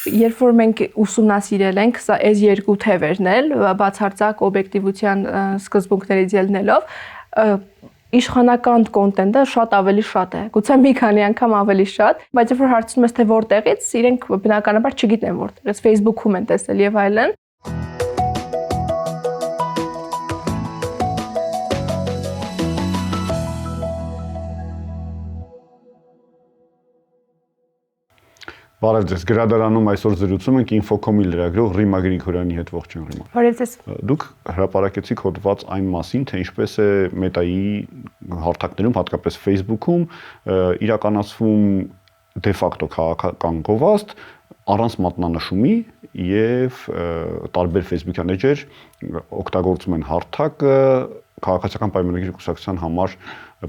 երբ որ մենք ուսումնասիրել ենք այս երկու թևերն էլ բացարձակ օբյեկտիվության սկզբունքներից ելնելով իշխանական կոնտենտը շատ ավելի շատ է, գուցե մի քանի անգամ ավելի շատ, բայց երբ որ հարցնում ես թե որտեղից, իրենք բնականաբար չգիտեն որտեղից, Facebook-ում են տեսել եւ այլն։ Բարև ձեզ, գրադարանում այսօր զրուցում ենք Infocom-ի լրագրող Ռիմա Գրիգորյանի հետ, ողջույն Ռիմա։ Բարև ձեզ։ Դուք հրապարակեցիք հոդված այն մասին, թե ինչպես է Meta-ի հարթակներում, հատկապես Facebook-ում իրականացվում դե ֆակտո քաղաքական գովազդ առանց մատնանշումի եւ տարբեր Facebook-յան էջեր օգտագործում են հարթակը քաղաքացիական պայմանագրի կուսակցության համար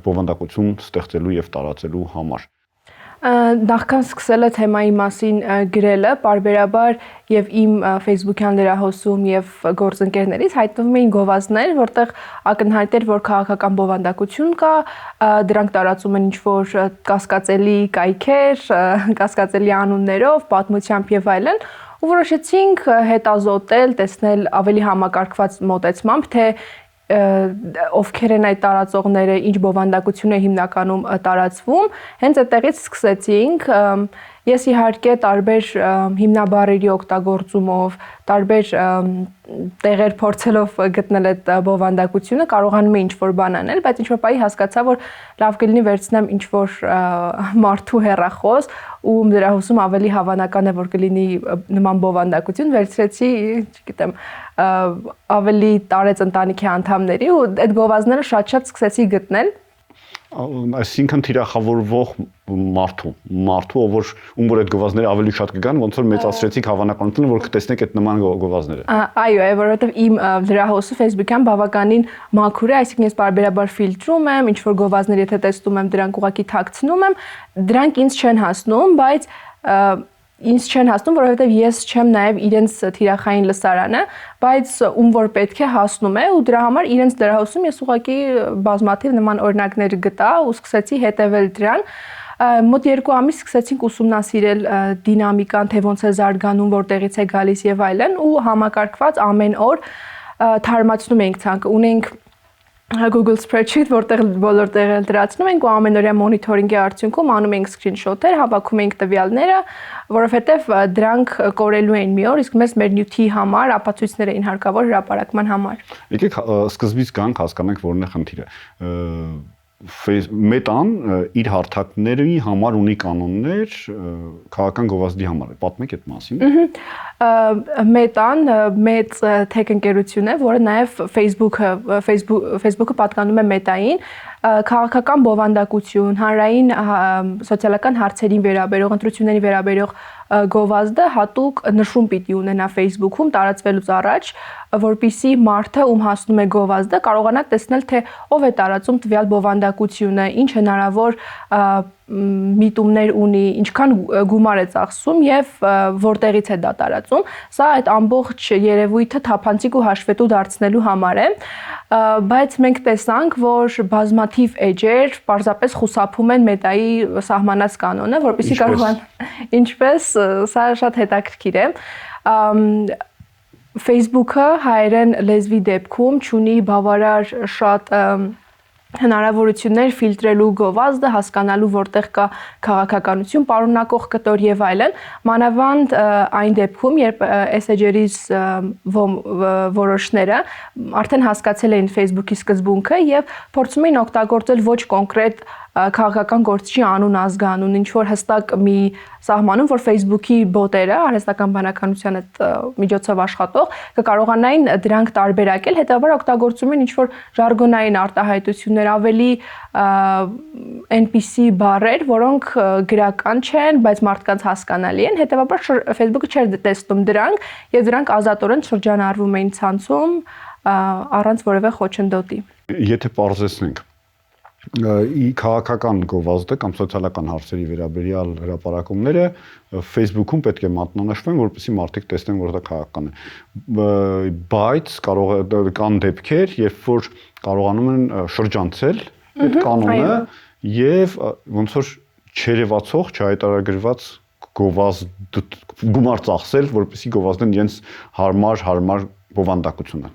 բովանդակություն ստեղծելու եւ տարածելու համար։ Նախքան սկսելը թեմայի մասին գրելը, պարբերաբար եւ իմ Facebook-յան լրահոսում եւ գործընկերներից հայտնվում էին գովազդներ, որտեղ ակնհայտ էր, որ քաղաքական բովանդակություն կա, դրանք տարածում են ինչ-որ կասկածելի կայքեր, կասկածելի անուններով, պատմությամբ եւ այլն, ու որոշեցինք հետազոտել, տեսնել ավելի համակարգված մոտեցմամբ, թե ովքեր են այդ տարածողները, ինչ բովանդակություն է հիմնականում տարածվում, հենց այդտեղից սկսեցինք, ես իհարկե տարբեր հիմնաբառերի օգտագործումով, տարբեր տեղեր փորձելով գտնել այդ բովանդակությունը, կարողանում եմ ինչ-որ բան անել, բայց ինչ-որ պահի հասկացա, որ լավ կլինի վերցնեմ ինչ-որ մարդու հեռախոս ու լրահոսում ավելի հավանական է, որ կլինի նման բովանդակություն, վերցրեցի, չգիտեմ, ավելի տարեց ընտանիքի անդամների ու այդ գովազդները շատ-շատ սկսեցի գտնել։ Այսինքն թիրախավորվող մարդու, ում որ այդ գովազդները ավելի շատ կգան, ոնց որ մեծացրեցիք հավանականությունը, որ կտեսնեք այդ նման գովազդները։ Այո, որովհետև իմ լրահոսը Facebook-յան բավականին մաքուր է, այսինքն ես բարբերաբար ֆիլտրում եմ, ինչ որ գովազդներ եթե տեսնում եմ, դրանք ուղղակի թաքցնում եմ, դրանք ինձ չեն հասնում, բայց ինձ չեն հասնում, որովհետև ես չեմ նաև իրենց թիրախային լսարանը, բայց ում որ պետք է հասնում է ու դրա համար իրենց լրահոսում ես ուղղակի բազմաթիվ նման օրինակներ գտա ու սկսեցի հետևել դրան։ Մոտ 2 ամիս սկսեցինք ուսումնասիրել դինամիկան, թե ոնց է զարգանում, որտեղից է գալիս եւ այլն ու համակարգված ամեն օր թարմացնում ենք ցանկը։ Ունենք Google Spreadsheet, որտեղ բոլոր տեղերը դրացնում ենք ու ամենօրյա մոնիթորինգի արդյունքում անում ենք սկրինշոթեր, հավաքում ենք տվյալները, որովհետև դրանք կորելու են մի օր, իսկ մեզ մեր նյութի համար ապացույցներ էին հարկավոր հրապարակման համար։ Եկեք սկզբից գանք հասկանանք որն է խնդիրը։ Meta-ն իր հարթակների համար ունի կանոններ քաղաքական գովազդի համար։ Պատմեք այդ մասին։ Meta-ն մեծ tech ընկերություն է, որը նաև Facebook-ը պատկանում է Meta-ին, քաղաքական բովանդակություն, հանրային սոցիալական հարցերին վերաբերող, ընտրությունների վերաբերող գովազդը հատուկ նշում պիտի ունենա Facebook-ում տարածվելուց առաջ, որպեսզի մարդը, ում հասնում է գովազդը, կարողանա տեսնել, թե ով է տարածում տվյալ բովանդակությունը, ինչ հնարավոր միտումներ ունի, ինչքան գումար է ծախսում եւ որտեղից է դա տարածում։ Սա այդ ամբողջ երևույթը թափանցիկ ու հաշվետու դարձնելու համար է, բայց մենք տեսանք, որ բազմաթիվ էջեր պարզապես խուսափում են Meta-ի սահմանած կանոնը, որպեսզի կարողան ինչպես սա շատ հետաքրքիր է։ Facebook-ը հայերեն լեզվի դեպքում ունի բավարար շատ հնարավորություններ ֆիլտրելու գովազդը, հասկանալու որտեղ կա քաղաքականություն, պարունակող կտոր եւ այլն, մանավանդ այն դեպքում, երբ այս էջերից որոշները արդեն հասկացել էին Facebook-ի սկզբունքը եւ փորձում էին օգտագործել ոչ կոնկրետ քաղաքական գործչի անուն, ազգանուն, ինչ որ հստակ մի սահմանում, որ Facebook-ի բոտերը, արհեստական բանականության այդ միջոցով աշխատող, կկարողանային դրանք տարբերակել, հետաբար օգտագործում են ինչ որ ժարգոնային արտահայտություններ, ավելի NPC բառեր, որոնք գրական չեն, բայց մարդկանց հասկանալի են, հետաբար Facebook-ը չէր տեսնում դրանք եւ դրանք ազատորեն շրջանառվում էին ցանցում առանց որևէ խոչընդոտի։ Եթե պարզեցնենք քաղաքական գովազդը կամ սոցիալական հարցերի վերաբերյալ հրապարակումները Facebook-ում պետք է մատնանշվեն, որպեսզի մարդիկ տեսնեն, որ դա քաղաքական է։ Բայց կան դեպքեր, երբ որ կարողանում են շրջանցել այդ կանոնը եւ ոնց որ չերևացող, չհայտարարագրված գովազդ գումար ծախսել, որպեսզի գովազդեն իրենց հարմար բովանդակությունը։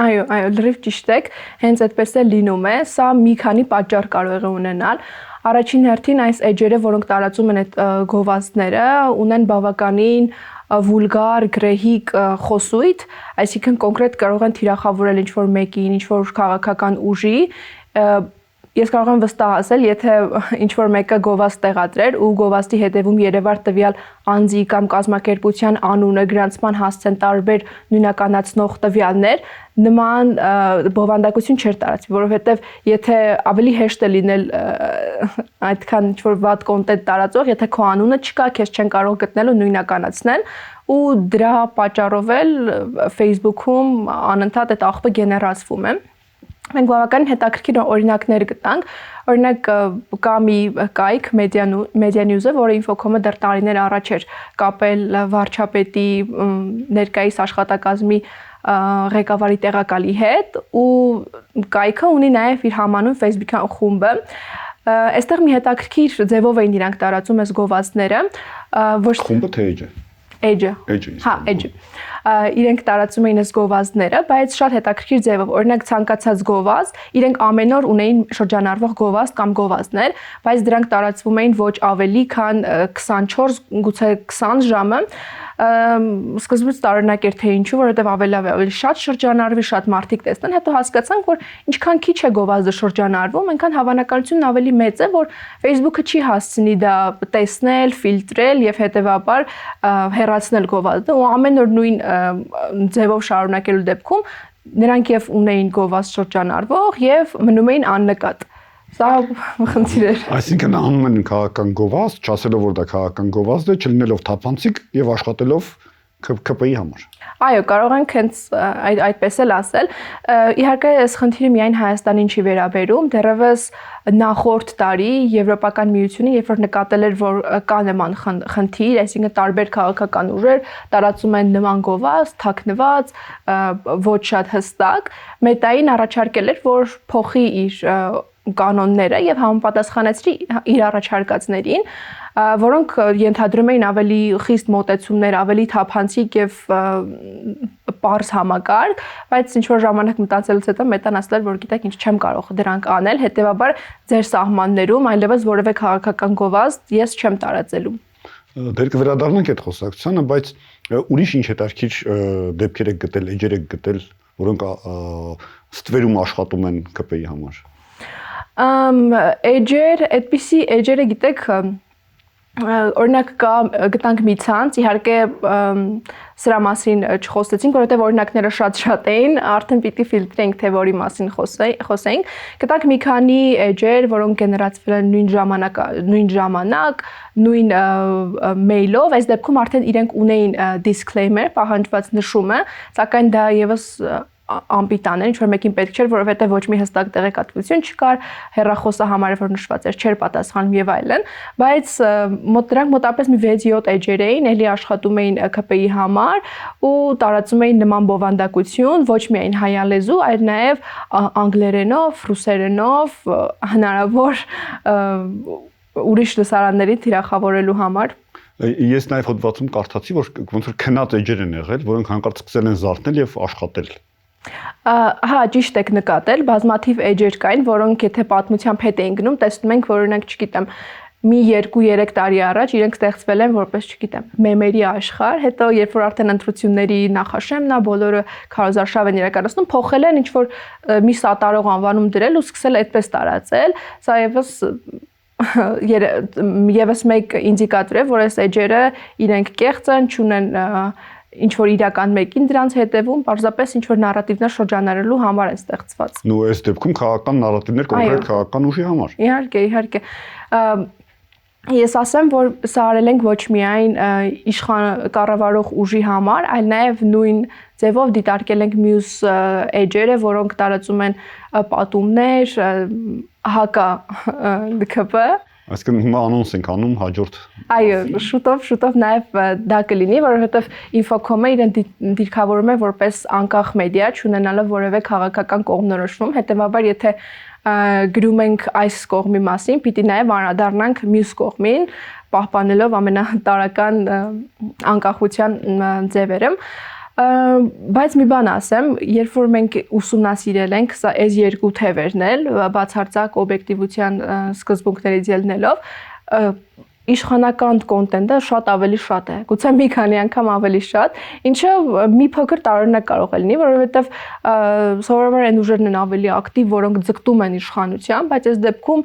Այո, լրիվ ճիշտ եք, հենց այդպես է լինում է, սա մի քանի պատճառ կարող է ունենալ։ Առաջին հերթին այս էջերը, որոնք տարածում են այդ գովազդները, ունեն բավականին վուլգար, գրեհիկ խոսույթ, այսինքն կոնկրետ կարող են թիրախավորել ինչ-որ մեկին, ինչ-որ քաղաքական ուժի, ես կարող եմ վստահ ասել, եթե ինչ-որ մեկը գովազդ տեղադրեր ու գովազդի հետևում երևար տվյալ անձի կամ կազմակերպության անունը, գրանցման հասցեն տարբեր նույնականացնող տվյալներ, նման բովանդակություն չէր տարածվի, որովհետև եթե ավելի հեշտ է լինել այդքան ինչ-որ վատ կոնտենտ տարածող, եթե քո անունը չկա, քեզ չեն կարող գտնել ու նույնականացնել, ու դրա պատճառով էլ Facebook-ում անընդհատ այդ աղբը գեներացվում է։ Մենք բավականին հետաքրքիր օրինակներ գտանք, օրինակ կա մի կայք Media News-ը, որը Infocom-ը դեռ տարիներ առաջ էր կապել վարչապետի ներկայիս աշխատակազմի ղեկավարի տեղակալի հետ ու կայքը ունի նաև իր համանուն Facebook-յան խումբը։ Այստեղ մի հետաքրքիր ձևով էին իրանք տարածում այս գովազդները, ոչ խումբը թե էջը։ Էջը։ Հա, էջը։ Իրենք տարածում էին այս գովազդները, բայց շատ հետաքրքիր ձևով, օրինակ ցանկացած գովազդ, իրենք ամեն օր ունեին շրջանառվող գովազդ կամ գովազդներ, բայց դրանք տարածվում էին ոչ ավելի քան 24, գուցե 20 ժամը։ Սկզբից տարօրինակ էր թե ինչու, որովհետև ավելի շատ շրջանառվի, շատ մարդիկ տեսնեն, հետո հասկացանք, որ ինչքան քիչ է գովազդը շրջանառվում, այնքան հավանականությունն ավելի մեծ է, որ Facebook-ը չի հասցնի դա տեսնել, ֆիլտրել եւ հետեւաբար հեռացնել գովազդը ու ամեն օր նույն ձևով շարունակելու դեպքում նրանք եւ ունեին գովազդ շրջանառվող եւ մնում էին աննկատ։ Սա խնդիր էր։ Այսինքն անում են քաղաքական գովազդ, չասելով որ դա քաղաքական գովազդ է, չլինելով թափանցիկ եւ աշխատելով ԿՊ-ի համար։ Այո, կարող ենք հենց այդպես էլ ասել։ Իհարկե, այս խնդիրը միայն Հայաստանին չի վերաբերում, դեռևս նախորդ տարի Եվրոպական միությունը, երբ որ նկատել էր, որ կա նման խնդիր, այսինքն տարբեր քաղաքական ուժեր տարածում են նման գովազդ, թաքնված, ոչ շատ հստակ, Մետային առաջարկել էր, որ փոխի իր կանոնները եւ համապատասխանեցրի իր առաջարկածներին, որոնք ենթադրում էին ավելի խիստ մոտեցումներ, ավելի թափանցիկ եւ պարզ համակարգ, բայց ինչ որ ժամանակ մտածելուց հետո Մետան ասել էր, որ գիտեք ինչ չեմ կարող դրանք անել, հետեւաբար ձեր սահմաններում այլևս որևէ քաղաքական գովազդ ես չեմ տարածելու։ Դեռ կվերադառնանք այդ խոսակցությանը, բայց ուրիշ ինչ հետաքրքիր դեպքեր եք գտել, էջեր եք գտել, որոնք ստվերում աշխատում են ԿՊ-ի համար։ Էջեր, այդպիսի էջերը գիտեք, օրինակ գտանք մի ցանց, իհարկե սրա մասին չխոսեցինք, որովհետև օրինակները շատ էին, արդեն պիտի ֆիլտրենք, թե որի մասին խոսենք։ Գտանք մի քանի էջեր, որոնք գեներացվել են նույն ժամանակ, նույն մեյլով, այս դեպքում արդեն իրենք ունեին disclaimer, պահանջված նշումը, սակայն դա եւս անպիտան էր, ինչ-որ մեկին պետք չէր, որովհետև ոչ մի հստակ տեղեկատվություն չկար, հեռախոսը համարը, որ նշված էր, չէր պատասխանում եւ այլն, բայց դրանք մոտավորապես մի 6-7 էջեր էին, ելի աշխատում էին ԿՊ-ի համար ու տարածում էին նման բովանդակություն, ոչ միայն հայալեզու, այլ նաեւ անգլերենով, ռուսերենով, հնարավոր ուրիշ լսարանների թիրախավորելու համար։ Ես նաեւ հոդվածում կարդացի, որ ոնց որ քնած էջեր են եղել, որոնք հանկարծ սկսել են զարթնել եւ աշխատել։ Հա, ճիշտ եք նկատել, բազմաթիվ էջեր կային, որոնք եթե պատմությամբ հետ էին գնում, տեսնում ենք, որ օրինակ, չգիտեմ, մի 2-3 տարի առաջ իրենք ստեղծվել են որպես, չգիտեմ, մեմերի աշխարհ, հետո երբ որ արդեն ընտրությունների նախաշեմն է, բոլորը քարոզարշավ են իրականացնում, փոխել են ինչ-որ մի սատարող անվանում դրել ու սկսել այդպես տարածել, սա եւս մեկ ինդիկատոր է, որ այս էջերը իրենք կեղծ են, չունեն ինչ որ իրական մեկին դրանց հետևում, պարզապես ինչ որ նարատիվներ շրջանառելու համար են ստեղծված։ Նու այս դեպքում քաղաքական նարատիվներ կոնկրետ քաղաքական ուժի համար։ Իհարկե։ Ես ասեմ, որ սա արել ենք ոչ միայն կառավարող ուժի համար, այլ նաև նույն ձևով դիտարկել ենք մյուս էջերը, որոնք տարածում են պատումներ, հակա ԿՊ։ Այսինքն հիմա անոնս ենք անում հաջորդ։ Այո, շուտով նաև դա կլինի, որովհետև Infocom-ը իրեն դիրքավորում է որպես անկախ մեդիա, չունենալով որևէ քաղաքական կողմնորոշում, հետեւաբար եթե գրում ենք այս կողմի մասին, պիտի նաև անդրադառնանք մյուս կողմին, պահպանելով ամենատարական անկախության ձևերը։ Բայց մի բան ասեմ, երբ որ մենք ուսումնասիրել ենք սա այս երկու թևերն էլ բացարձակ օբյեկտիվության սկզբունքներից ելնելով, իշխանական կոնտենտը շատ ավելի շատ է, գուցե մի քանի անգամ ավելի շատ, ինչը մի փոքր տարօրինակ կարող է լինի, որովհետև սովորաբար այն ուժերն են ավելի ակտիվ, որոնք ձգտում են իշխանության, բայց այս դեպքում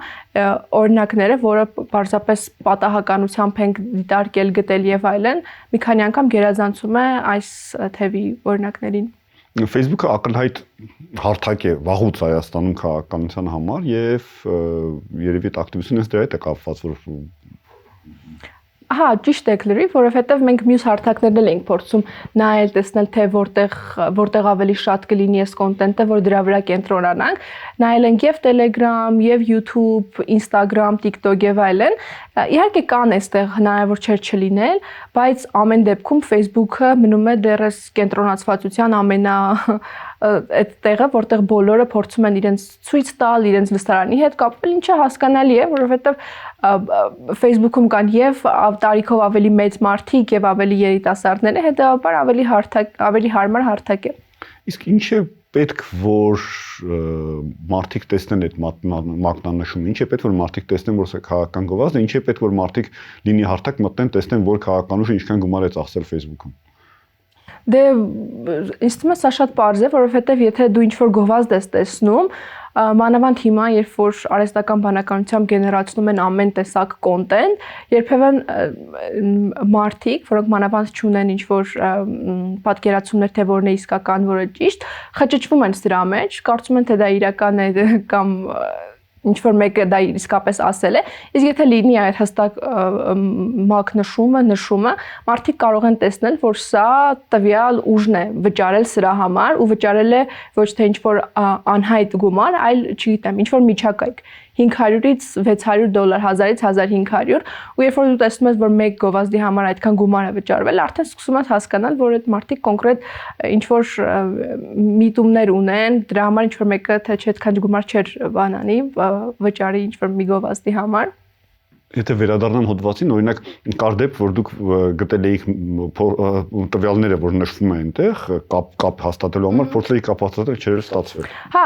օրինակները, որը պարզապես պատահականությամբ ենք դիտարկել, գտել եւ այլն, մի քանի անգամ գերազանցում է այս թևի օրինակներին։ Facebook-ը ակնհայտ հարթակ է վաղուց Հայաստանում քաղաքականության համար եւ երևի այդ ակտիվությունը դրա հետ է կապված, որ Հա, ճիշտ եք լրիվ, որովհետև մենք մյուս հարթակներն էլ ենք փորձում նայել, տեսնել թե որտեղ ավելի շատ կլինի այս կոնտենտը, որ դրա վրա կենտրոնանանք, նայել ենք եւ Telegram, եւ YouTube, Instagram, TikTok եւ այլն։ Իհարկե կան այստեղ հնարավոր չէ չլինել, բայց ամեն դեպքում Facebook-ը մնում է դեռս կենտրոնացվածության այդ տեղը, որտեղ բոլորը փորձում են իրենց ցույց տալ, իրենց լսարանի հետ կապվել, ինչը հասկանալի է, որովհետև Facebook-ում կան եւ տարիքով ավելի մեծ մարդիկ եւ ավելի երիտասարդներ, հետեւաբար ավելի հարմար հարթակ է։ Իսկ ինչ է պետք որ մարդիկ տեսնեն այդ մակնանշումը, ինչ է պետք որ մարդիկ տեսնեն որ սա քաղաքական գովազդ է, ինչ է պետք որ մարդիկ լինի հարթակ մտնեն, տեսնեն որ քաղաքական ուժը ինչքան գումար է ծախսել Facebook-ում։ Դե ինձ թվում է սա շատ պարզ է, որովհետև եթե դու ինչ-որ գովազդ ես տեսնում, մանավանդ հիմա, երբ որ արհեստական բանականությամբ գեներացնում են ամեն տեսակ կոնտենտ, երբևէ մարդիկ, որոնք մանավանդ չունեն ինչ-որ պատկերացումներ, թե որն է իսկական, որը ճիշտ, խճճվում են սրա մեջ, կարծում են, թե դա իրական է կամ ինչ-որ մեկը դա իսկապես ասել է, իսկ եթե լինի այդ հստակ մակնշումը, նշումը, մարդիկ կարող են տեսնել, որ սա տվյալ ուժն է վճարել սրա համար ու վճարել է ոչ թե ինչ-որ անհայտ գումար, այլ, չգիտեմ, ինչ-որ միջակայք 500-ից 600 դոլար, 1000-ից 1500, ու երբ որ դու տեսնում ես, որ մեկ գովազդի համար այդքան գումար է վճարվել, արդեն սկսում ես հասկանալ, որ այդ մարդիկ կոնկրետ ինչ-որ միտումներ ունեն, դրա համար ինչ-որ մեկը թե չէ այդքան գումար չէր բանանի, վճարի ինչ-որ մի գովազդի համար։ Եթե վերադառնամ հոդվածին, օրինակ կար դեպք, որ դուք գտել էիք տվյալները, որ նշվում են այնտեղ, կապ հաստատելու համար, փորձել էիք կապ հաստատել, չէր ստացվել։ Հա,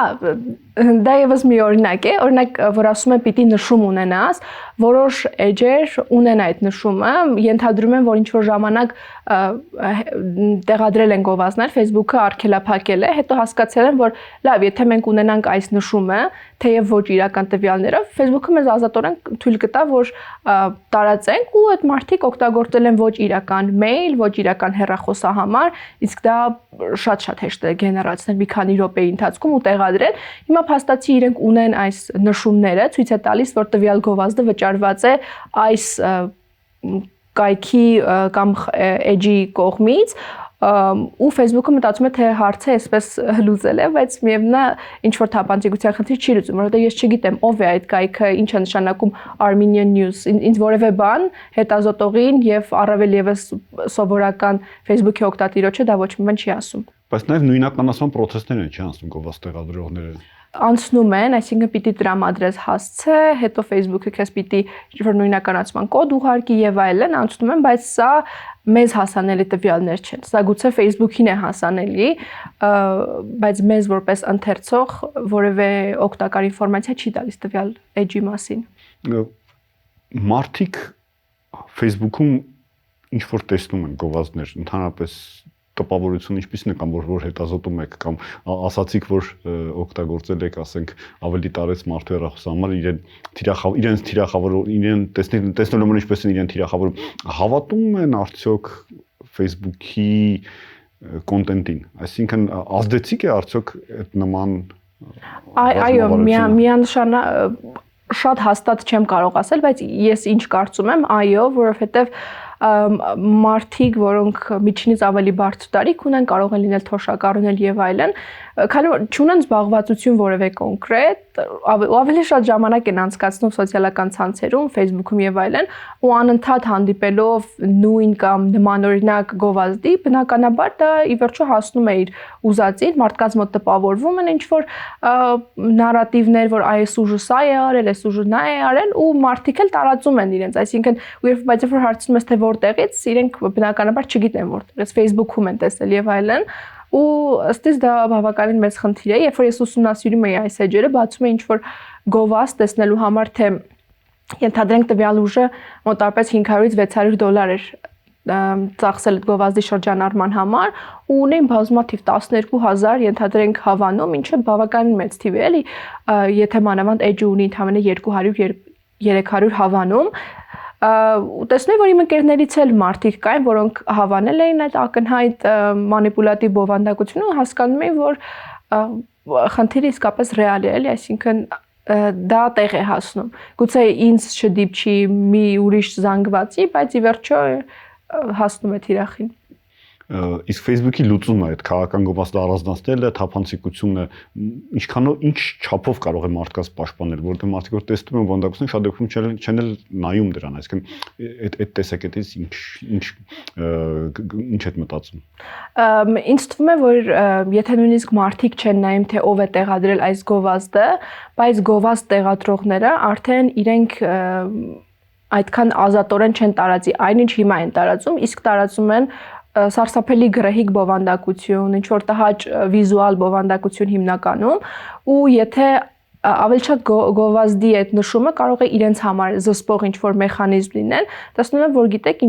դա եւս մի օրինակ է, օրինակ, որ ասում է պիտի նշում ունենաս, որոշ էջեր ունեն այդ նշումը, ենթադրում են, որ ինչ որ ժամանակ տեղադրել են գովազդներ, Facebook-ը արգելափակել է, հետո հասկացել են, որ լավ, եթե մենք ունենանք այս նշումը, թեև ոչ իրական տվյալներով, Facebook-ը մեզ ազատորեն թույլ կտա, որ տարածենք ու այդ մարդիկ օգտագործել են ոչ իրական մեյլ, ոչ իրական հեռախոսահամար, իսկ դա շատ հեշտ է գեներացնել մի քանի րոպեի ընթացքում ու տեղադրել։ Հիմա փաստացի իրենք ունեն այս նշումները, ցույց է տալիս, որ տվյալ գովազդը վճարված է այս կայքի կամ էջի կողմից ու Facebook-ը մտածում է թե հարցը այսպես լուծել է, բայց միևնույն է ինչ որ թափանցիկության խնդիր չի լուծում, որովհետեւ ես չգիտեմ ով է այդ կայքը, ինչ է նշանակում Armenian News, ինձ որևէ բան հետազոտողին եւ առավել եւս սովորական Facebook-ի օգտատիրոջը դա ոչ մի բան չի ասում։ Բայց նաեւ նույնականացման process-ներ են, չի անցնում գովազդ տեղադրողները։ Անցնում են, այսինքն պիտի տրամադրես հասցե, հետո Facebook-ը քեզ պիտի ինչ-որ նույնականացման կոդ ուղարկի եւ այլն, անցնում են, բայց սա մեզ հասանելի տվյալներ չեն։ Սա գուցե Facebook-ին է հասանելի, բայց մեզ որպես ընթերցող որևէ օգտակար ինֆորմացիա չի տալիս տվյալ էջի մասին։ Մարդիկ Facebook-ում ինչ որ տեսնում են գովազդներ, ընդհանրապես տպավորություն ինչպիսին է կամ որ հետազոտում եք կամ ասացիք որ օգտագործել եք, ասենք, ավելի տարեց մարդու հեռախոսահամար իրենց թիրախավորում, իրեն տեսնելու համար ինչպես են իրեն թիրախավորում, հավատում են արդյոք Facebook-ի կոնտենտին, այսինքն ազդեցիկ է արդյոք այդ նման այո, միանշանակ շատ հաստատ չեմ կարող ասել, բայց ես ինչ կարծում եմ, այո, որովհետև մարդիկ, որոնք միջինից ավելի բարձր տարիք ունեն, կարող են լինել թոշակառուներ եւ այլն, քանի որ չունեն զբաղվածություն որևէ կոնկրետ, ավելի շատ ժամանակ են անցկացնում սոցիալական ցանցերում, Facebook-ում եւ այլն, ու անընդհատ հանդիպելով նույն կամ նմանօրինակ գովազդի, բնականաբար դա ի վերջո հասնում է իր ուզածին, մարդկանց մոտ տպավորվում են ինչ-որ նարատիվներ, որ այս ուժը սա է արել, այս ուժը նա է արել, ու մարդիկ էլ տարածում են իրենց, այսինքն բայց երբ որ հարցնում ես թե որտեղից, իրենք բնականաբար չգիտեն որտեղից, Facebook-ում են տեսել եւ այլն, ու ըստիս դա բավականին մեծ խնդիր է, երբ որ ես ուսումնասիրում էի այս էջերը, բացում էի ինչ-որ գովազդ տեսնելու համար, թե ենթադրենք տվյալ ուժը մոտավորապես $500-600 էր ծախսել գովազդի շրջանառման համար ու ունեին բազմաթիվ 12,000 ենթադրենք հավանում, ինչը բավականին մեծ թիվ է, էլի, եթե մանավանդ էջը ունի ընդամենը 200-300 հավանում, ու տեսնում եմ, որ իմ ընկերներից էլ մարդիկ կային, որոնք հավանել էին այդ ակնհայտ մանիպուլատիվ բովանդակությունը ու հասկանում էին, որ խնդիրը իսկապես ռեալ է, էլի, այսինքն դա տեղ է հասնում։ Գուցե ինձ չդիպչի մի ուրիշ զանգվածի, բայց ի վերջո հասնում է թիրախին։ Իսկ Facebook-ի լուծումը այդ քաղաքական գովազդը առանձնացնելը, թափանցիկությունը ինչ չափով կարող է մարդկանց պաշտպանել, որովհետեւ մարդիկ որ տեսնում են բովանդակությունը, շատ դեպքում չեն էլ նայում դրան, այսինքն այդ տեսակետից ինչ է մտածում։ Ինձ թվում է, որ եթե նույնիսկ մարդիկ չեն նայում, թե ով է տեղադրել այս գովազդը, բայց գովազդ տեղադրողները արդեն իրենք այդքան ազատորեն չեն տարածի, այնինչ հիմա են տարածում, իսկ տարածում են սարսափելի գրեհիկ բովանդակություն, ինչ որ տհաճ վիզուալ բովանդակություն հիմնականում, ու եթե ավելի շատ գովազդի այդ նշումը կարող է իրենց համար զսպող ինչ-որ մեխանիզմ լինել, տեսնում եմ, որ գիտեք,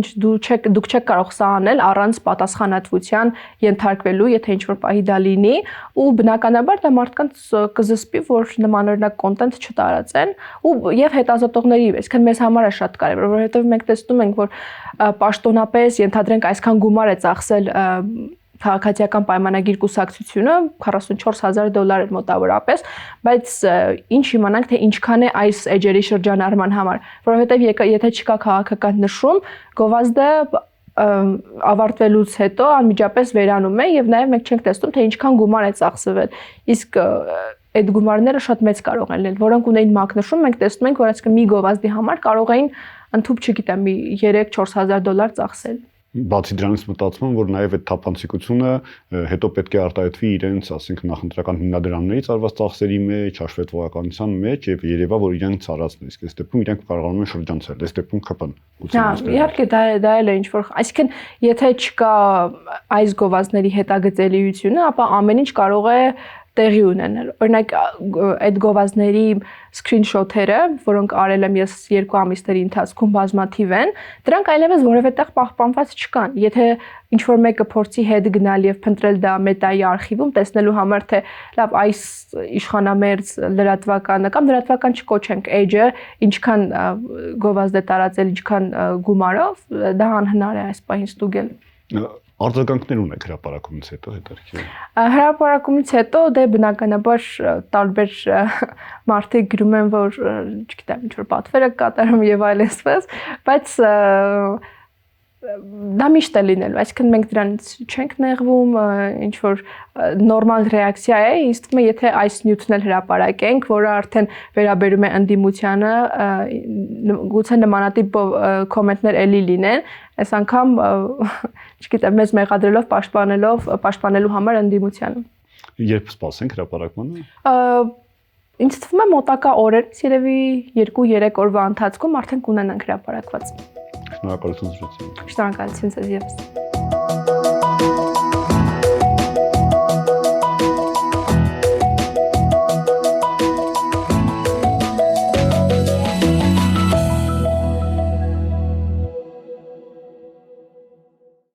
դուք չեք կարող սա անել առանց պատասխանատվության ենթարկվելու, եթե ինչ-որ պահի դա լինի, ու բնականաբար դա մարդկանց կզսպի, որ նմանօրինակ կոնտենտ չտարածեն, ու եւ հետազոտողների, այսինքն մեզ համար է շատ կարեւոր, որովհետեւ մենք տեսնում ենք, որ պաշտոնապես ենթադրենք այսքան գումար է ծախսել քաղաքացիական պայմանագիր կուսակցությունը $44,000 էր մոտավորապես, բայց ինչ իմանանք, թե ինչքան է այս էջերի շրջանառման համար, որովհետև եթե չկա քաղաքական նշում, գովազդը ավարտվելուց հետո անմիջապես վերանում է եւ նաեւ մենք չենք տեսնում, թե ինչքան գումար է ծախսվել, իսկ այդ գումարները շատ մեծ կարող են լինել, որոնք ունեին մակնշում, մենք տեսնում ենք, որ այսինքն մի գովազդի համար կարող էին ընդհանուր, չգիտեմ, $3-4,000 ծախսել։ Բացի դրանից մտածում եմ, որ նաև այդ թափանցիկությունը հետո պետք է արտահայտվի իրենց, ասենք, նախընտրական հիմնադրամներից արված ծախսերի մեջ, հաշվետվողականության մեջ եւ երևա, որ իրենք ցարածն է, իսկ այս դեպքում իրենք կարողանում են շրջանցել, այս դեպքում ԿՊ-ն։ Իհարկե դա էլ է ինչ որ, այսինքն եթե չկա այս գովազդների հետագծելիությունը, ապա ամեն ինչ կարող է տեղի ունենալ։ Օրինակ այդ գովազդների սկրինշոթերը, որոնք արել եմ ես 2 ամիսների ընթացքում բազմաթիվ են, դրանք այլևս որևէ տեղ պահպանված չկան։ Եթե ինչ-որ մեկը փորձի հետ գնալ եւ փնտրել դա մետայի արխիվում, տեսնելու համար, թե լավ այս իշխանամերձ լրատվականը կամ լրատվական չկոչենք էջը, ինչքան գովազդ է տարածել, ինչքան գումարով, դա անհնար է այս պահին ստուգել։ Արձագանքներ ունեք հրապարակումից հետո հետաքրքիր։ Հրապարակումից հետո դե բնականաբար տարբեր մարդիկ գրում են, որ չգիտեմ, ինչ որ պատվեր է կատարում եւ այլպես, բայց դա միշտ է լինելու, այսինքն մենք դրանից չենք նեղվում, ինչ որ նորմալ ռեակցիա է, ինձ թվում է, եթե այս նյութն էլ հրապարակենք, որը արդեն վերաբերում է ընդդիմությանը, գուցե նմանատիպ կոմենտներ էլի լինեն, այս անգամ, չգիտեմ, մեզ մեղադրելով պաշտպանելու համար ընդդիմությանը։ Երբ սպասենք հրապարակմանը։ Ինձ թվում է մոտակա օրերից, երևի 2-3 օրվա ընթացքում արդեն կունենանք հրապարակված։ Շնորհակալություն զրույցի։ Շնորհակալություն ձեզ ևս։